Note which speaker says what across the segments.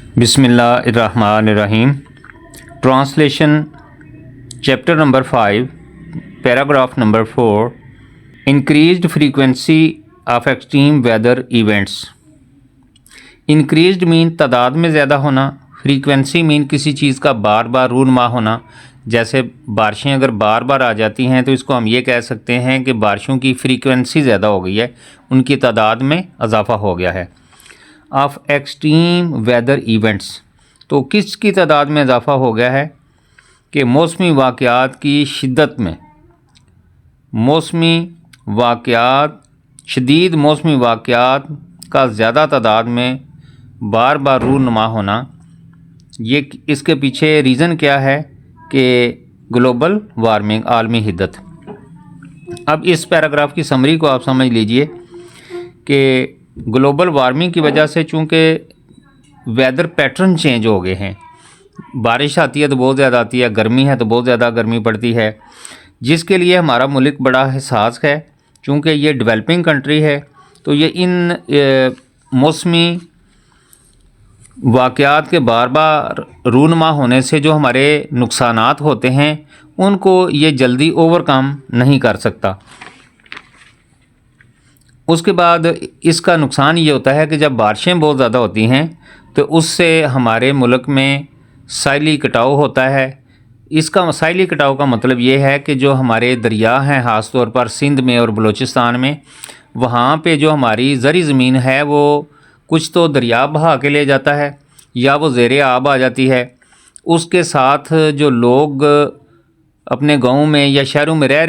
Speaker 1: بسم اللہ الرحمن الرحیم۔ Translation chapter number 5 paragraph number 4 increased frequency of extreme weather events. Increased مین تعداد میں زیادہ ہونا، فریکوینسی مین کسی چیز کا بار بار رونما ہونا۔ جیسے بارشیں اگر بار بار آ جاتی ہیں تو اس کو ہم یہ کہہ سکتے ہیں کہ بارشوں کی فریکوینسی زیادہ ہو گئی ہے، ان کی تعداد میں اضافہ ہو گیا ہے۔ آف ایکسٹریم ویدر ایونٹس، تو کس کی تعداد میں اضافہ ہو گیا ہے کہ موسمی واقعات کی شدت میں، شدید موسمی واقعات کا زیادہ تعداد میں بار بار رونما ہونا۔ یہ اس کے پیچھے ریزن کیا ہے کہ گلوبل وارمنگ، عالمی حدت۔ اب اس پیراگراف کی سمری کو آپ سمجھ لیجئے کہ گلوبل وارمنگ کی وجہ سے چونکہ ویدر پیٹرن چینج ہو گئے ہیں، بارش آتی ہے تو بہت زیادہ آتی ہے، گرمی ہے تو بہت زیادہ گرمی پڑتی ہے، جس کے لیے ہمارا ملک بڑا حساس ہے۔ چونکہ یہ ڈیولپنگ کنٹری ہے تو یہ ان موسمی واقعات کے بار بار رونما ہونے سے جو ہمارے نقصانات ہوتے ہیں ان کو یہ جلدی اوور کم نہیں کر سکتا۔ اس کے بعد اس کا نقصان یہ ہوتا ہے کہ جب بارشیں بہت زیادہ ہوتی ہیں تو اس سے ہمارے ملک میں ساحلی کٹاؤ ہوتا ہے۔ اس کا ساحلی کٹاؤ کا مطلب یہ ہے کہ جو ہمارے دریا ہیں، خاص طور پر سندھ میں اور بلوچستان میں، وہاں پہ جو ہماری زرعی زمین ہے وہ کچھ تو دریا بہا کے لے جاتا ہے یا وہ زیر آب آ جاتی ہے۔ اس کے ساتھ جو لوگ اپنے گاؤں میں یا شہروں میں رہ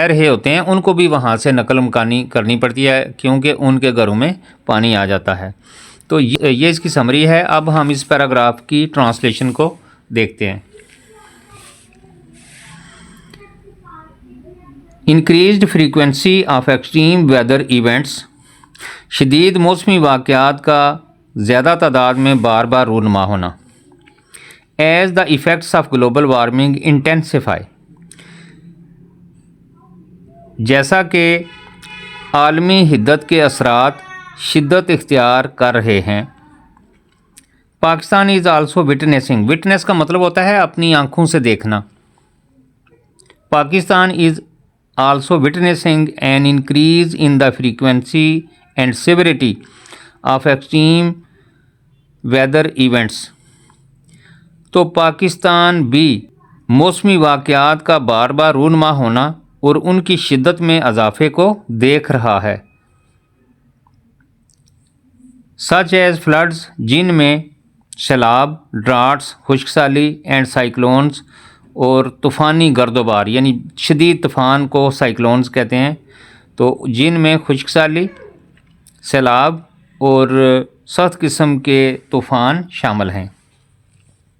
Speaker 1: رہے ہوتے ہیں ان کو بھی وہاں سے نقل مکانی کرنی پڑتی ہے کیونکہ ان کے گھروں میں پانی آ جاتا ہے۔ تو یہ اس کی سمری ہے۔ اب ہم اس پیراگراف کی ٹرانسلیشن کو دیکھتے ہیں۔ Increased frequency of extreme weather events, شدید موسمی واقعات کا زیادہ تعداد میں بار بار رونما ہونا۔ As the effects of global warming intensify, جیسا کہ عالمی حدت کے اثرات شدت اختیار کر رہے ہیں۔ Pakistan is also witnessing, witness کا مطلب ہوتا ہے اپنی آنکھوں سے دیکھنا۔ Pakistan is also witnessing an increase in the frequency and severity of extreme weather events, تو پاکستان بھی موسمی واقعات کا بار بار رونما ہونا اور ان کی شدت میں اضافے کو دیکھ رہا ہے۔ سچ ایز فلڈز، جن میں سیلاب، ڈراٹس، خشک سالی اینڈ سائیکلونز، اور طوفانی گرد و بار، یعنی شدید طوفان کو سائیکلونز کہتے ہیں، تو جن میں خشک سالی، سیلاب اور سخت قسم کے طوفان شامل ہیں۔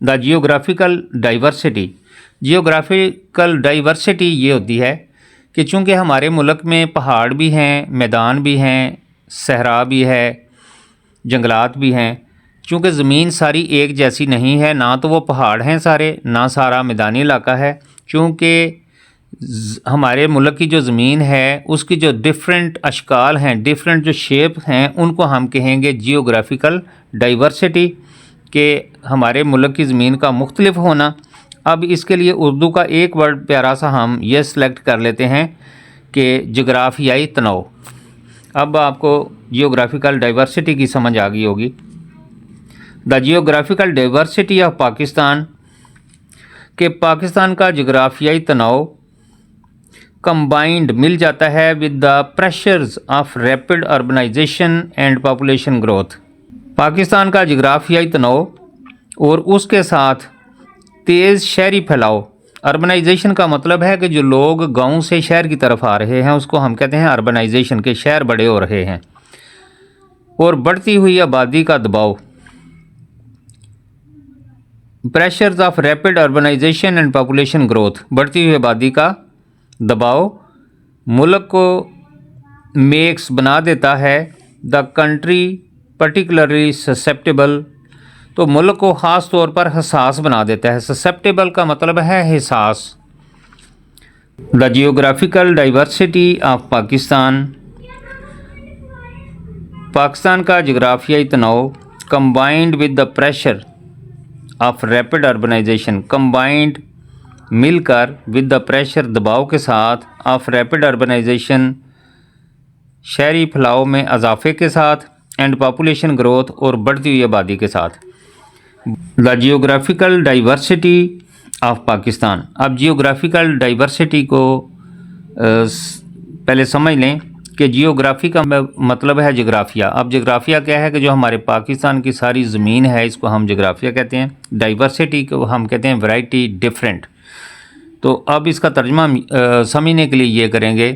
Speaker 1: دا جیوگرافیکل ڈائیورسٹی، جیوگرافیکل ڈائیورسٹی یہ ہوتی ہے کہ چونکہ ہمارے ملک میں پہاڑ بھی ہیں، میدان بھی ہیں، صحرا بھی ہے، جنگلات بھی ہیں، چونکہ زمین ساری ایک جیسی نہیں ہے، نہ تو وہ پہاڑ ہیں سارے، نہ سارا میدانی علاقہ ہے، چونکہ ہمارے ملک کی جو زمین ہے اس کی جو ڈیفرنٹ اشکال ہیں، ڈیفرنٹ جو شیپ ہیں، ان کو ہم کہیں گے جیوگرافیکل ڈائیورسٹی، کہ ہمارے ملک کی زمین کا مختلف ہونا۔ اب اس کے لیے اردو کا ایک ورڈ پیارا سا ہم یہ سلیکٹ کر لیتے ہیں کہ جغرافیائی تنوع۔ اب آپ کو جیوگرافیکل ڈائیورسٹی کی سمجھ آ گئی ہوگی۔ The geographical diversity of Pakistan, کہ پاکستان کا جغرافیائی تنوع کمبائنڈ مل جاتا ہے with the pressures of rapid urbanization and population growth. Pakistan کا جغرافیائی تنوع اور اس کے ساتھ تیز شہری پھیلاؤ، اربنائزیشن کا مطلب ہے کہ جو لوگ گاؤں سے شہر کی طرف آ رہے ہیں اس کو ہم کہتے ہیں اربنائزیشن، کے شہر بڑے ہو رہے ہیں، اور بڑھتی ہوئی آبادی کا دباؤ، pressures of rapid urbanization and population growth, بڑھتی ہوئی آبادی کا دباؤ ملک کو میکس بنا دیتا ہے دا کنٹری پرٹیکولرلی سسیپٹیبل، تو ملک کو خاص طور پر حساس بنا دیتا ہے۔ سسیپٹیبل کا مطلب ہے حساس۔ دا geographical diversity of Pakistan, Pakistan کا جغرافیائی تنوع combined with the pressure of rapid urbanization, combined مل کر with the pressure دباؤ کے ساتھ of rapid urbanization شہری پھیلاؤ میں اضافے کے ساتھ and population growth اور بڑھتی ہوئی آبادی کے ساتھ. The geographical diversity of Pakistan. اب جیوگرافیکل ڈائیورسٹی کو پہلے سمجھ لیں کہ جیوگرافی کا مطلب ہے جغرافیہ. اب جغرافیہ کیا ہے کہ جو ہمارے پاکستان کی ساری زمین ہے اس کو ہم جغرافیہ کہتے ہیں. ڈائیورسٹی کو ہم کہتے ہیں ورائٹی، ڈفرینٹ. تو اب اس کا ترجمہ سمجھنے کے لیے یہ کریں گے،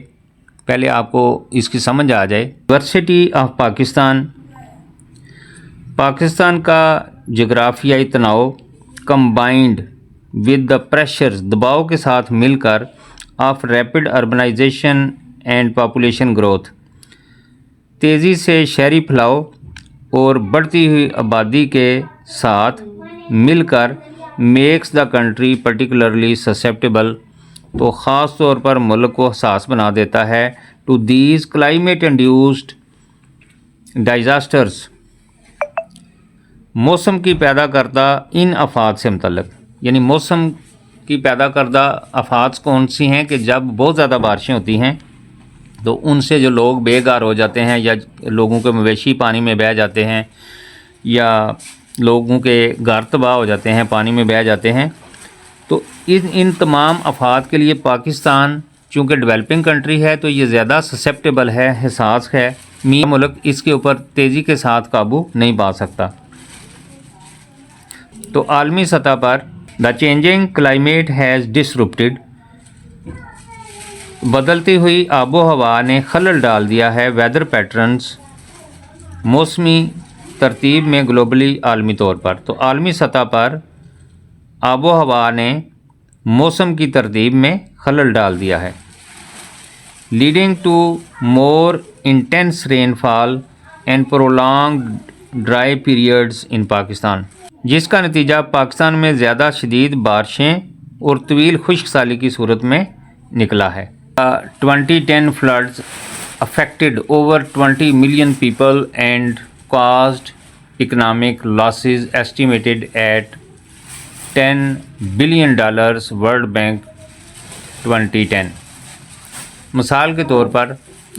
Speaker 1: پہلے آپ کو اس کی سمجھ آ جائے. ڈائیورسٹی آف پاکستان، پاکستان کا جغرافیائی تنوع کمبائنڈ ود دا پریشرز دباؤ کے ساتھ مل کر of rapid urbanization and population growth تیزی سے شہری پھیلاؤ اور بڑھتی ہوئی آبادی کے ساتھ مل کر makes the country particularly susceptible, تو خاص طور پر ملک کو حساس بنا دیتا ہے ٹو دیز کلائمیٹ انڈیوسڈ ڈائزاسٹرز، موسم کی پیدا کردہ ان آفات سے متعلق. یعنی موسم کی پیدا کردہ آفات کون سی ہیں کہ جب بہت زیادہ بارشیں ہوتی ہیں تو ان سے جو لوگ بے گھر ہو جاتے ہیں، یا لوگوں کے مویشی پانی میں بہہ جاتے ہیں، یا لوگوں کے گھر تباہ ہو جاتے ہیں، پانی میں بہہ جاتے ہیں. تو ان تمام آفات کے لیے پاکستان چونکہ ڈیولپنگ کنٹری ہے تو یہ زیادہ سسیپٹیبل ہے، حساس ہے. ملک اس کے اوپر تیزی کے ساتھ قابو نہیں پا سکتا. تو عالمی سطح پر دا چینجنگ کلائمیٹ ہیز ڈسرپٹڈ، بدلتی ہوئی آب و ہوا نے خلل ڈال دیا ہے ویدر پیٹرنز، موسمی ترتیب میں گلوبلی عالمی طور پر. تو عالمی سطح پر آب و ہوا نے موسم کی ترتیب میں خلل ڈال دیا ہے، leading to more intense rainfall and prolonged dry periods in Pakistan, جس کا نتیجہ پاکستان میں زیادہ شدید بارشیں اور طویل خشک سالی کی صورت میں نکلا ہے. 2010 floods affected over 20 million people and caused economic losses estimated at $10 billion World Bank 2010. مثال کے طور پر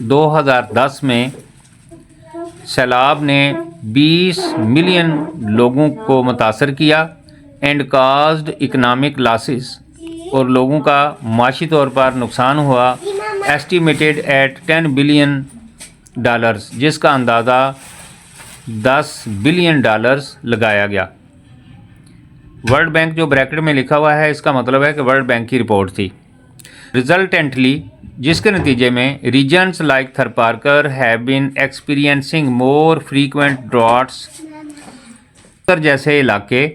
Speaker 1: 2010 میں سیلاب نے 20 ملین لوگوں کو متاثر کیا اینڈ کازڈ اکنامک لاسز، اور لوگوں کا معاشی طور پر نقصان ہوا ایسٹیمیٹڈ ایٹ $10 بلین، جس کا اندازہ $10 بلین لگایا گیا. ورلڈ بینک جو بریکٹ میں لکھا ہوا ہے اس کا مطلب ہے کہ ورلڈ بینک کی رپورٹ تھی. ریزلٹنٹلی، جس کے نتیجے میں regions like Tharparkar have been experiencing more frequent droughts, جیسے علاقے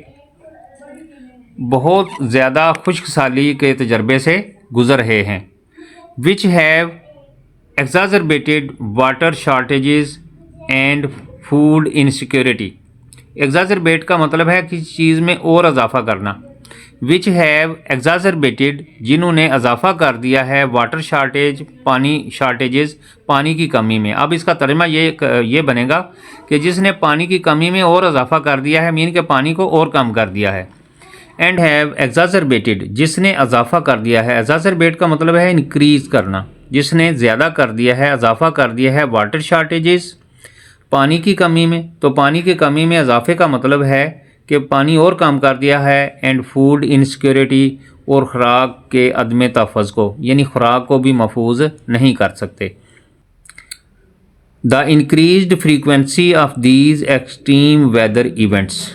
Speaker 1: بہت زیادہ خشک سالی کے تجربے سے گزر رہے ہیں، which have exacerbated water shortages and food insecurity. Exacerbate کا مطلب ہے کسی چیز میں اور اضافہ کرنا. وچ ہیو ایگزازربیٹڈ، جنہوں نے اضافہ کر دیا ہے، واٹر شارٹیج، پانی شارٹیجز، پانی کی کمی میں. اب اس کا ترجمہ یہ بنے گا کہ جس نے پانی کی کمی میں اور اضافہ کر دیا ہے، مین کہ پانی کو اور کم کر دیا ہے. اینڈ ہیو ایگزازربیٹڈ، جس نے اضافہ کر دیا ہے. ایگزازربیٹ کا مطلب ہے انکریز کرنا، جس نے زیادہ کر دیا ہے، اضافہ کر دیا ہے. واٹر شارٹیجز، پانی کی کمی میں، تو پانی کی کمی میں اضافے کا مطلب ہے کہ پانی اور کم کر دیا ہے. اینڈ فوڈ انسیکیورٹی، اور خوراک کے عدم تحفظ کو، یعنی خوراک کو بھی محفوظ نہیں کر سکتے. The increased frequency of these extreme weather events.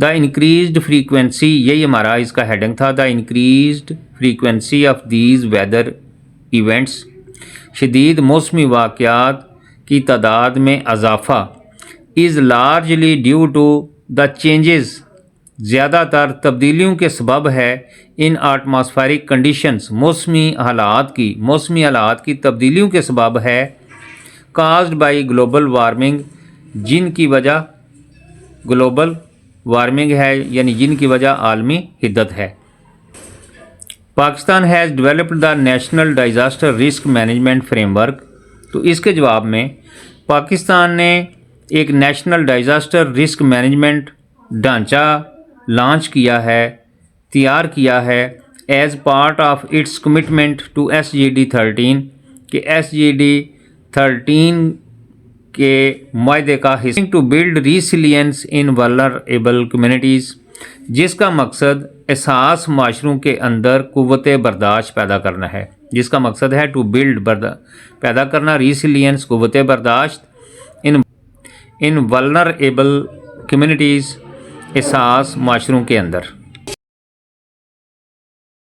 Speaker 1: The increased frequency, یہی ہمارا اس کا ہیڈنگ تھا. The increased frequency of these weather events, شدید موسمی واقعات کی تعداد میں اضافہ، is largely due to the changes, زیادہ تر تبدیلیوں کے سبب ہے. ان ایٹماسفیرک کنڈیشنز، موسمی حالات کی تبدیلیوں کے سبب ہے. کازڈ بائی گلوبل وارمنگ، جن کی وجہ گلوبل وارمنگ ہے، یعنی جن کی وجہ عالمی حدت ہے. Pakistan has developed the national disaster risk management framework. تو اس کے جواب میں پاکستان نے ایک نیشنل ڈیزاسٹر رسک مینجمنٹ ڈھانچہ لانچ کیا ہے، تیار کیا ہے as part of its commitment to SGD 13 کہ SGD 13 کے معاہدے کا حصہ to build resilience in vulnerable communities, جس کا مقصد احساس معاشروں کے اندر قوت برداشت پیدا کرنا ہے، جس کا مقصد ہے ٹو بلڈ پیدا کرنا ریسیلینس قوت برداشت ان ولنریبل کمیونٹیز احساس معاشروں کے اندر۔